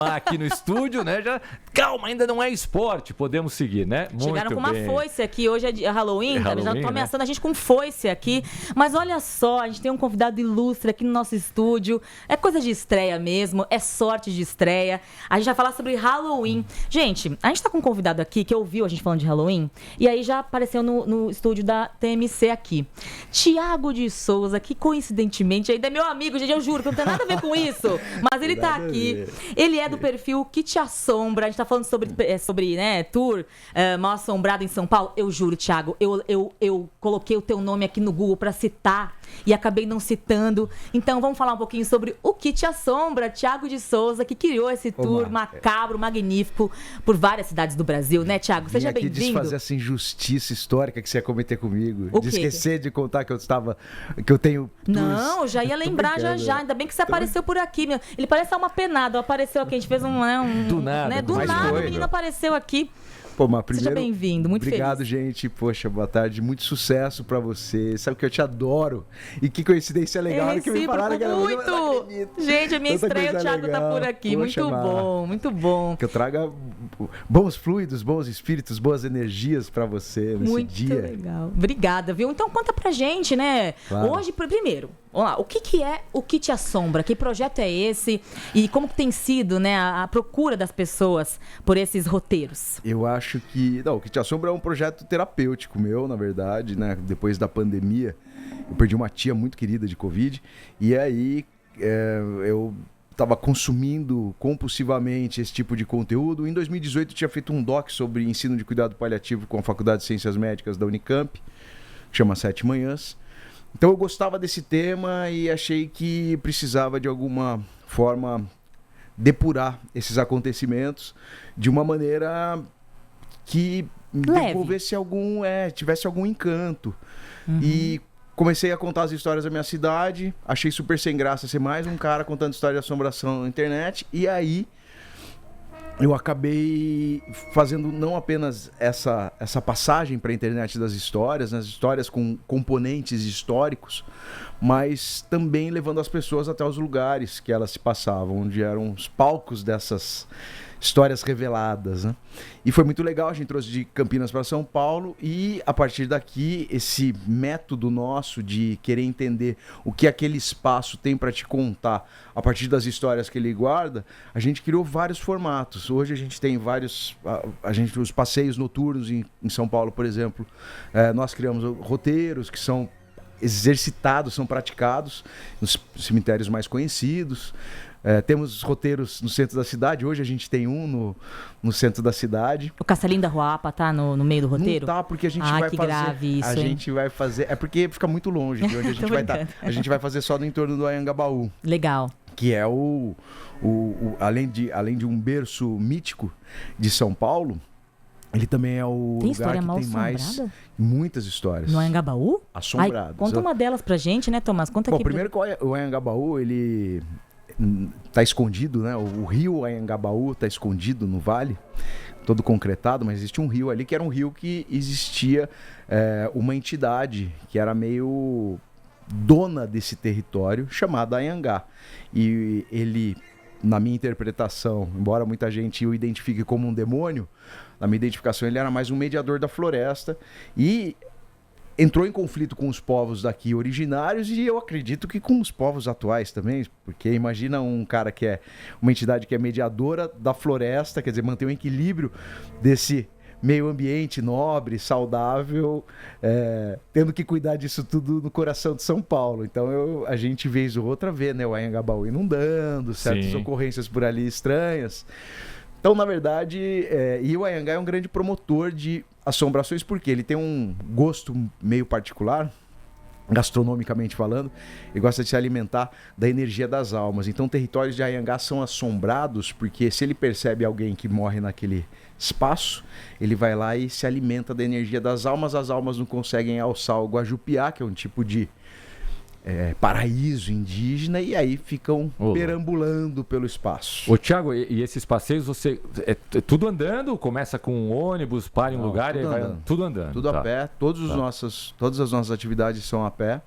aqui no estúdio, né? Já, calma, ainda não é esporte, podemos seguir, né? Chegaram Muito com uma bem. foice aqui, hoje é Halloween, já Halloween, estão ameaçando né? a gente com foice aqui. Mas olha só, a gente tem um convidado ilustre aqui no nosso estúdio. É coisa de estreia mesmo, é sorte de estreia. A gente vai falar sobre Halloween. Gente, a gente tá com um convidado aqui que ouviu a gente falando de Halloween e aí já apareceu no estúdio da TMC aqui. Tiago de Souza, que coincidentemente ainda é meu amigo, gente, eu juro que não tem nada a ver com isso. Mas ele tá aqui. Ele é do perfil Que Te Assombra. A gente tá falando sobre né, tour Mal Assombrado em São Paulo. Eu juro, Thiago, eu coloquei o teu nome aqui no Google pra citar e acabei não citando. Então vamos falar um pouquinho sobre o Que Te Assombra, Thiago de Souza, que criou esse tour macabro, magnífico, por várias cidades do Brasil, né, Thiago? Seja bem-vindo. Vim aqui desfazer essa injustiça histórica que você ia cometer comigo. O de quê? esquecer de contar que eu tenho Não, já ia lembrar já. Ainda bem que você apareceu por aqui. Ele parece uma penada. Apareceu aqui, a gente fez Do nada. Né? Do Mas nada foi, o menino apareceu aqui. Pô, mas primeiro, Seja bem-vindo, muito obrigado, feliz. gente. Poxa, boa tarde. Muito sucesso pra você. Sabe que eu te adoro. E que coincidência legal É que me falaram que era você, mas não muito! acredito. Gente, a minha Tanta estreia, o coisa Thiago tá legal. por aqui. Poxa, Muito Mar. bom, muito bom. Que eu traga bons fluidos, bons espíritos, boas energias pra você nesse Muito dia. legal. Obrigada, viu? Então conta pra gente, né? Claro. Hoje, primeiro, vamos lá, o que é o Que Te Assombra? Que projeto é esse? E como que tem sido, né, a procura das pessoas por esses roteiros? Eu acho que... Não, o Que Te Assombra é um projeto terapêutico meu, na verdade, né? Depois da pandemia, eu perdi uma tia muito querida de Covid. E aí, eu estava consumindo compulsivamente esse tipo de conteúdo. Em 2018, eu tinha feito um doc sobre ensino de cuidado paliativo com a Faculdade de Ciências Médicas da Unicamp, que chama 7 Manhãs. Então, eu gostava desse tema e achei que precisava, de alguma forma, depurar esses acontecimentos de uma maneira que Leve. devolvesse tivesse algum encanto. E comecei a contar as histórias da minha cidade, achei super sem graça ser mais um cara contando história de assombração na internet, e aí eu acabei fazendo não apenas essa passagem para a internet das histórias, nas histórias com componentes históricos, mas também levando as pessoas até os lugares que elas se passavam, onde eram os palcos dessas histórias reveladas, né? E foi muito legal, a gente trouxe de Campinas para São Paulo e a partir daqui esse método nosso de querer entender o que aquele espaço tem para te contar a partir das histórias que ele guarda, a gente criou vários formatos. Hoje a gente tem vários, os passeios noturnos em São Paulo, por exemplo, nós criamos roteiros que são exercitados, são praticados nos cemitérios mais conhecidos. Temos roteiros no centro da cidade. Hoje a gente tem um no centro da cidade. O Castelinho da Ruapa tá no meio do roteiro? Não tá, porque a gente vai fazer... grave isso, a hein? gente vai fazer... É porque fica muito longe de onde a gente vai estar. A gente vai fazer só no entorno do Anhangabaú. Legal. Que é além de um berço mítico de São Paulo, ele também é o Tem lugar história que mal tem mais assombrada? muitas histórias. No Anhangabaú? Assombradas. Conta uma delas pra gente, né, Tomás? Conta Bom, aqui. primeiro que o Anhangabaú, ele tá escondido, né? O rio Anhangabaú tá escondido no vale, todo concretado, mas existe um rio ali que era um rio que existia uma entidade que era meio dona desse território, chamada Anhangá. E ele, na minha interpretação, embora muita gente o identifique como um demônio, na minha identificação ele era mais um mediador da floresta e entrou em conflito com os povos daqui originários e eu acredito que com os povos atuais também, porque imagina um cara que é uma entidade que é mediadora da floresta, quer dizer, manter o equilíbrio desse meio ambiente nobre, saudável, tendo que cuidar disso tudo no coração de São Paulo. Então a gente vez ou outra vê, né, o Anhangabaú inundando, certas ocorrências por ali estranhas. Então, na verdade, e o Anhangá é um grande promotor de assombrações, porque ele tem um gosto meio particular, gastronomicamente falando, e gosta de se alimentar da energia das almas. Então, territórios de Anhangá são assombrados, porque se ele percebe alguém que morre naquele espaço, ele vai lá e se alimenta da energia das almas. As almas não conseguem alçar o Guajupiá, que é um tipo de paraíso indígena, e aí ficam perambulando pelo espaço. Ô, Thiago, e esses passeios, você tudo andando? Começa com um ônibus, para em um lugar e vai tudo andando? Tudo a pé, todas as nossas atividades são a pé.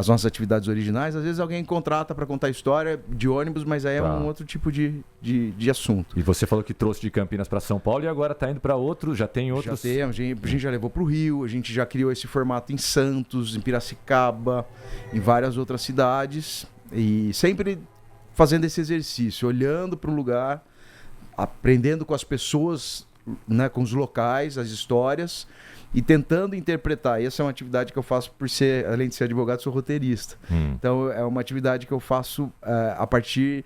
as nossas atividades originais, às vezes alguém contrata para contar história de ônibus, mas aí é um outro tipo de assunto. E você falou que trouxe de Campinas para São Paulo e agora está indo para outros, já tem outros... Já tem, a gente já levou para o Rio, a gente já criou esse formato em Santos, em Piracicaba, em várias outras cidades, e sempre fazendo esse exercício, olhando para o lugar, aprendendo com as pessoas, né, com os locais, as histórias, e tentando interpretar. Essa é uma atividade que eu faço por ser, além de ser advogado, sou roteirista. Então é uma atividade que eu faço a partir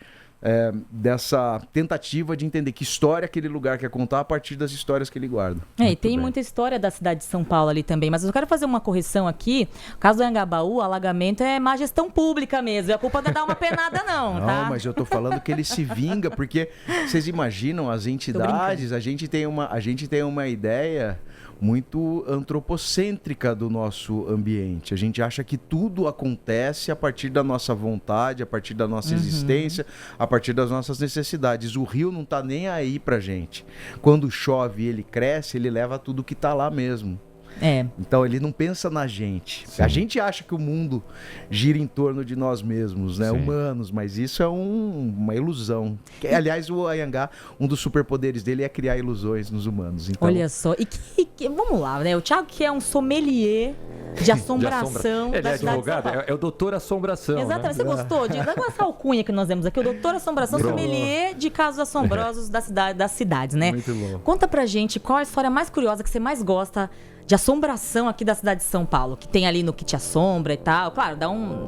dessa tentativa de entender que história aquele lugar quer contar a partir das histórias que ele guarda. E tem muita história da cidade de São Paulo ali também, mas eu quero fazer uma correção aqui. O caso do Anhangabaú, o alagamento é má gestão pública mesmo, e a culpa não é dar uma penada não, tá? Não, mas eu tô falando que ele se vinga, porque vocês imaginam as entidades, a gente tem uma ideia muito antropocêntrica do nosso ambiente. A gente acha que tudo acontece a partir da nossa vontade, a partir da nossa existência, a partir das nossas necessidades. O rio não tá nem aí pra gente. Quando chove e ele cresce, ele leva tudo que tá lá mesmo. Então ele não pensa na gente. Sim. A gente acha que o mundo gira em torno de nós mesmos, né? Humanos, mas isso é uma ilusão. Aliás, o Anhangá, um dos superpoderes dele é criar ilusões nos humanos. Então... Olha só, vamos lá, né? O Thiago que é um sommelier de assombração. Ele é advogado, é o doutor assombração. Exatamente, né? Você gostou com essa alcunha que nós temos aqui, o doutor assombração, sommelier de casos assombrosos das cidades, né? Muito bom. Conta pra gente qual a história mais curiosa que você mais gosta de assombração aqui da cidade de São Paulo, que tem ali no Que Te Assombra e tal. Claro,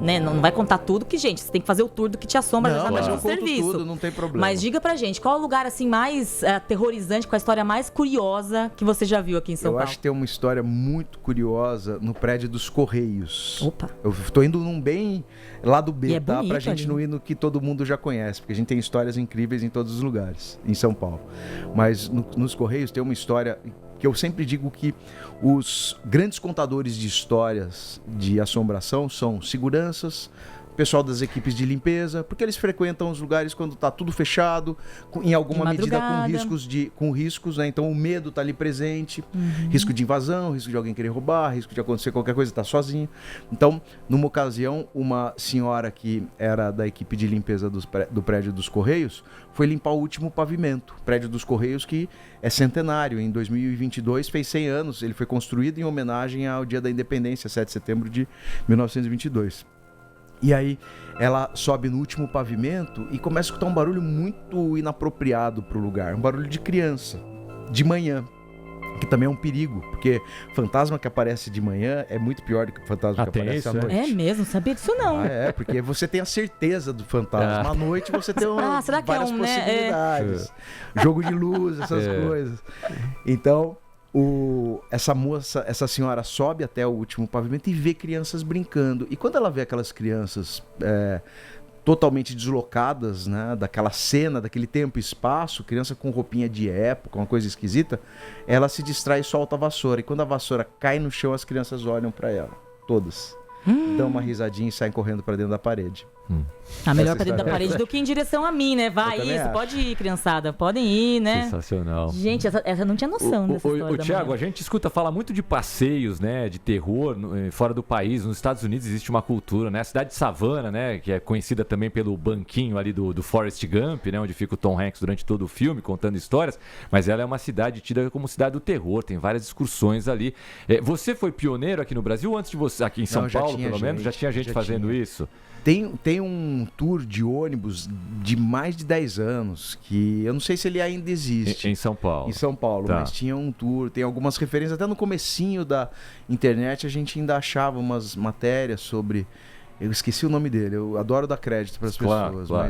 né, não vai contar tudo, que, gente, você tem que fazer o tour do Que Te Assombra exatamente no serviço. Tudo, não tem problema. Mas diga pra gente, qual é o lugar assim mais aterrorizante, com a história mais curiosa que você já viu aqui em São Paulo? Eu acho que tem uma história muito curiosa no prédio dos Correios. Opa! Eu tô indo num bem lá do B, tá? Pra gente ali. não ir no que todo mundo já conhece, porque a gente tem histórias incríveis em todos os lugares, em São Paulo. Mas nos Correios tem uma história que eu sempre digo que os grandes contadores de histórias de assombração são seguranças, pessoal das equipes de limpeza, porque eles frequentam os lugares quando está tudo fechado, em alguma medida com riscos, né? Então o medo está ali presente, risco de invasão, risco de alguém querer roubar, risco de acontecer qualquer coisa, está sozinho. Então, numa ocasião, uma senhora que era da equipe de limpeza do prédio dos Correios foi limpar o último pavimento. O prédio dos Correios, que é centenário, em 2022 fez 100 anos, ele foi construído em homenagem ao Dia da Independência, 7 de setembro de 1922. E aí ela sobe no último pavimento e começa a escutar um barulho muito inapropriado para o lugar. Um barulho de criança, de manhã, que também é um perigo, porque fantasma que aparece de manhã é muito pior do que o fantasma que aparece à noite. É mesmo? Sabia disso não. Porque você tem a certeza do fantasma. À noite você tem várias possibilidades. Jogo de luz, essas coisas. Então... essa senhora sobe até o último pavimento e vê crianças brincando. E quando ela vê aquelas crianças totalmente deslocadas, né, daquela cena, daquele tempo e espaço, criança com roupinha de época, uma coisa esquisita, ela se distrai e solta a vassoura. E quando a vassoura cai no chão, as crianças olham para ela, todas. Dão uma risadinha e saem correndo para dentro da parede. Melhor pra dentro da parede do que em direção a mim, né? Vai isso, pode ir, criançada. Podem ir, né? Sensacional. Gente, essa eu não tinha noção dessa história. Thiago, a gente escuta falar muito de passeios, né? De terror fora do país. Nos Estados Unidos existe uma cultura, né? A cidade de Savannah, né? Que é conhecida também pelo banquinho ali do Forrest Gump, né? Onde fica o Tom Hanks durante todo o filme, contando histórias. Mas ela é uma cidade tida como cidade do terror. Tem várias excursões ali. Você foi pioneiro aqui no Brasil? Antes de você, aqui em São Paulo, pelo menos? Já tinha gente fazendo isso? Tem um tour de ônibus de mais de 10 anos, que eu não sei se ele ainda existe. Em São Paulo. Em São Paulo, tá. Mas tinha um tour, tem algumas referências, até no comecinho da internet a gente ainda achava umas matérias sobre... Eu esqueci o nome dele, eu adoro dar crédito para as pessoas, claro.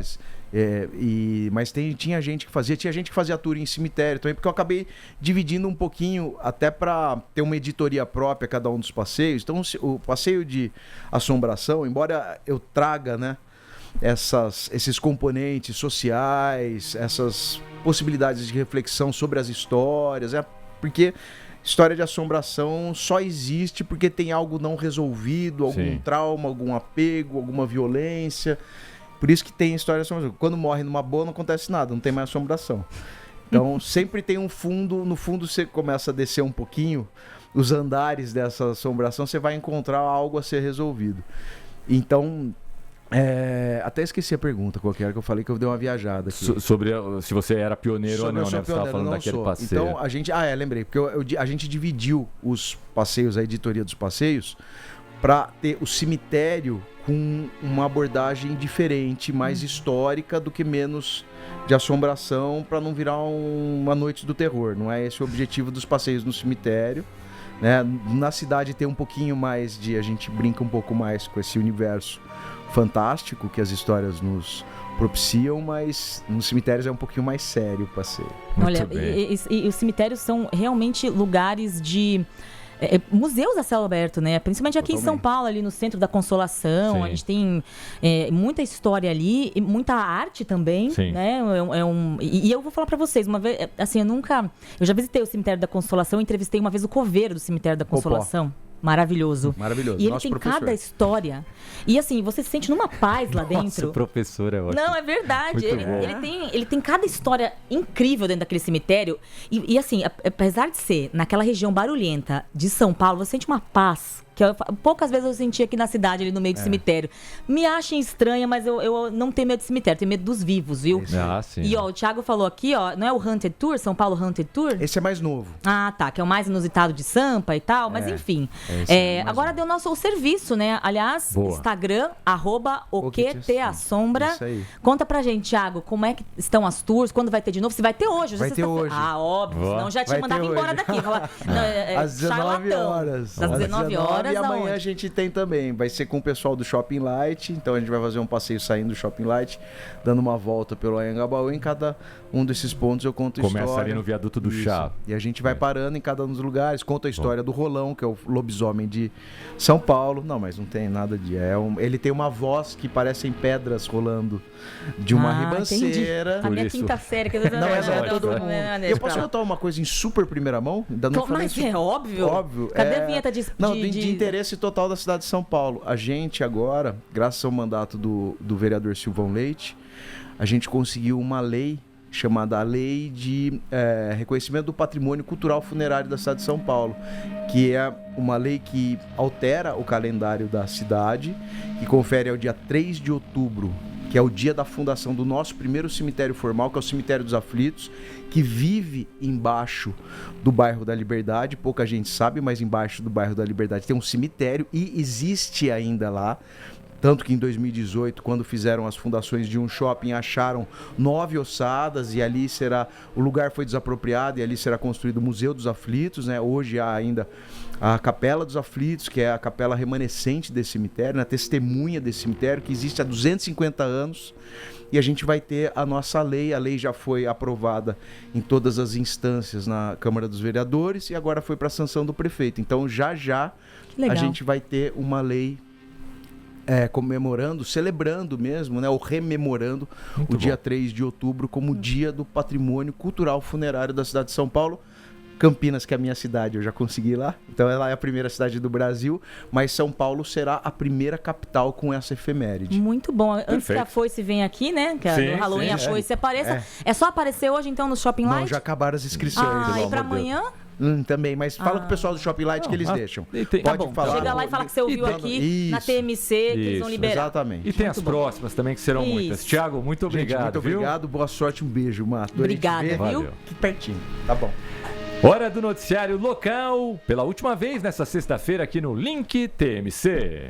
Mas tinha gente que fazia tour em cemitério também, porque eu acabei dividindo um pouquinho, até para ter uma editoria própria cada um dos passeios. Então o passeio de assombração, embora eu traga, né, esses componentes sociais, essas possibilidades de reflexão sobre as histórias, porque história de assombração só existe porque tem algo não resolvido, algum trauma, algum apego, alguma violência. Por isso que tem história de assombração. Quando morre numa boa não acontece nada, não tem mais assombração. Então sempre tem um fundo, no fundo você começa a descer um pouquinho os andares dessa assombração, você vai encontrar algo a ser resolvido. Então, até esqueci a pergunta qualquer que eu falei, que eu dei uma viajada aqui. Sobre se você era pioneiro ou não, né? Você estava falando daquele passeio. Então, a gente... lembrei, porque a gente dividiu os passeios, a editoria dos passeios, para ter o cemitério com uma abordagem diferente, mais histórica do que menos de assombração, para não virar uma noite do terror. Não é esse o objetivo dos passeios no cemitério, né? Na cidade tem um pouquinho mais a gente brinca um pouco mais com esse universo fantástico que as histórias nos propiciam, mas nos cemitérios é um pouquinho mais sério o passeio. Olha, e os cemitérios são realmente lugares de... museus a céu aberto, né? Principalmente aqui em São Paulo, ali no Centro da Consolação. Sim. A gente tem muita história ali, e muita arte também, sim, né? E eu vou falar pra vocês, uma vez, assim, eu já visitei o Cemitério da Consolação, entrevistei uma vez o coveiro do Cemitério da Consolação. Maravilhoso. Maravilhoso. E ele tem professor. Cada história. E assim, você se sente numa paz lá dentro. Nossa, professor é ótimo. Não, é verdade. Ele tem cada história incrível dentro daquele cemitério. E assim, apesar de ser naquela região barulhenta de São Paulo, você sente uma paz que poucas vezes eu senti aqui na cidade, ali no meio do cemitério. Me achem estranha, mas eu não tenho medo de cemitério, tenho medo dos vivos, viu? Sim. E o Thiago falou aqui, não é o Haunted Tour, São Paulo Haunted Tour? Esse é mais novo. Ah, tá, que é o mais inusitado de Sampa e tal, mas enfim. Agora deu o serviço, né? Aliás, boa. Instagram, @oqueteassombra. Isso aí. Conta pra gente, Thiago, como é que estão as tours, quando vai ter de novo? Se vai ter hoje. Vai ter hoje. Ah, óbvio, senão já tinha mandado embora daqui. Às 19 horas. Às 19 horas. E amanhã aonde? A gente tem também, vai ser com o pessoal do Shopping Light, então a gente vai fazer um passeio saindo do Shopping Light, dando uma volta pelo Anhangabaú. Em cada um desses pontos eu conto história. Começa ali no viaduto do Chá. E a gente vai parando em cada um dos lugares, conta a história do Rolão, que é o lobisomem de São Paulo. Não, mas não tem nada de... ele tem uma voz que parecem pedras rolando de uma ribanceira. A minha quinta série. Que não, é todo mundo. Eu posso contar uma coisa em super primeira mão? Ainda não falei isso. É óbvio. Cadê a vinheta de interesse total da cidade de São Paulo. A gente agora, graças ao mandato do vereador Silvão Leite, a gente conseguiu uma lei chamada a Lei de Reconhecimento do Patrimônio Cultural Funerário da cidade de São Paulo, que é uma lei que altera o calendário da cidade, que confere ao dia 3 de outubro, que é o dia da fundação do nosso primeiro cemitério formal, que é o Cemitério dos Aflitos, que vive embaixo do bairro da Liberdade. Pouca gente sabe, mas embaixo do bairro da Liberdade tem um cemitério e existe ainda lá. Tanto que em 2018, quando fizeram as fundações de um shopping, acharam 9 ossadas e ali o lugar foi desapropriado e ali será construído o Museu dos Aflitos, né? Hoje há ainda a Capela dos Aflitos, que é a capela remanescente desse cemitério, a testemunha desse cemitério, que existe há 250 anos. E a gente vai ter a nossa lei. A lei já foi aprovada em todas as instâncias na Câmara dos Vereadores e agora foi para a sanção do prefeito. Então, já a gente vai ter uma lei comemorando, celebrando mesmo, né, ou rememorando o dia 3 de outubro como Dia do Patrimônio Cultural Funerário da cidade de São Paulo. Campinas, que é a minha cidade, eu já consegui ir lá. Então ela é a primeira cidade do Brasil, mas São Paulo será a primeira capital com essa efeméride. Muito bom. Antes que a Foice venha aqui, né? Que no Halloween a Foice apareça. É só aparecer hoje, então, no Shopping Light? Não, já acabaram as inscrições. E pra amanhã? Também, mas fala com o pessoal do Shopping Light que eles deixam. Pode falar. Chega lá e fala que você ouviu aqui na TMC, que eles vão liberar. Exatamente. E tem as próximas também, que serão muitas. Thiago, muito obrigado. Muito obrigado, boa sorte, um beijo, Mato. Obrigada, viu? Que pertinho. Tá bom. Hora do noticiário local, pela última vez nessa sexta-feira aqui no Link TMC.